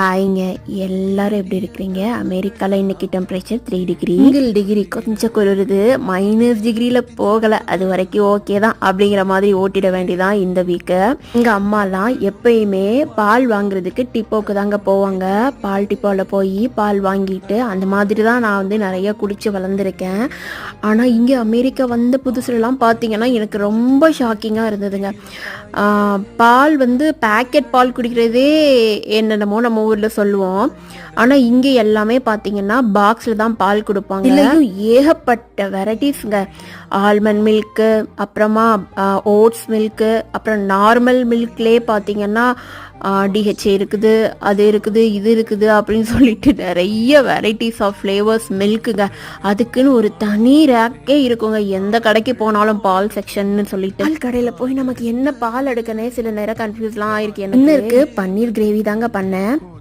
ஹாய்ங்க, எல்லாரும் எப்படி இருக்கிறீங்க? அமெரிக்காவில் இன்னைக்கு டெம்பரேச்சர் 3 டிகிரி, சிங்கிள் டிகிரி கொஞ்சம் குளிருது. -டிகிரியில் போகலை, அது வரைக்கும் ஓகே தான் அப்படிங்கிற மாதிரி ஓட்டிட வேண்டியதான் இந்த வீக்கு. எங்கள் அம்மாலாம் எப்பயுமே பால் வாங்குறதுக்கு டிப்போக்கு தாங்க போவாங்க. பால் டிப்போவில் போய் பால் வாங்கிட்டு அந்த மாதிரி தான் நான் வந்து நிறைய குடிச்சு வளர்ந்துருக்கேன். ஆனால் இங்கே அமெரிக்கா வந்த புதுசுலலாம் பார்த்தீங்கன்னா எனக்கு ரொம்ப ஷாக்கிங்காக இருந்ததுங்க. பால் வந்து பேக்கெட் பால் குடிக்கிறதே என்னென்னமோ நம்ம ஊரில் சொல்லுவோம். ஆனால் இங்கே எல்லாமே பார்த்தீங்கன்னா பாக்ஸில் தான் பால் கொடுப்பாங்க. இல்லையும் ஏகப்பட்ட வெரைட்டிஸுங்க. ஆல்மண்ட் மில்க்கு, அப்புறமா ஓட்ஸ் மில்க்கு, அப்புறம் நார்மல் மில்க்லேயே பார்த்தீங்கன்னா டிஹெச்ஏ இருக்குது, அது இருக்குது, இது இருக்குது அப்படின்னு சொல்லிட்டு நிறைய வெரைட்டிஸ் ஆஃப் ஃப்ளேவர்ஸ் மில்க்குங்க. அதுக்குன்னு ஒரு தனி ரேக்கே இருக்குங்க. எந்த கடைக்கு போனாலும் பால் செக்ஷன்னு சொல்லிட்டு பால் கடையில் போய் நமக்கு என்ன பால் எடுக்கனே சில நேரம் கன்ஃபியூஸ்லாம் ஆயிருக்கு. என்ன இருக்கு, பன்னீர் கிரேவி தாங்க பண்ணேன்.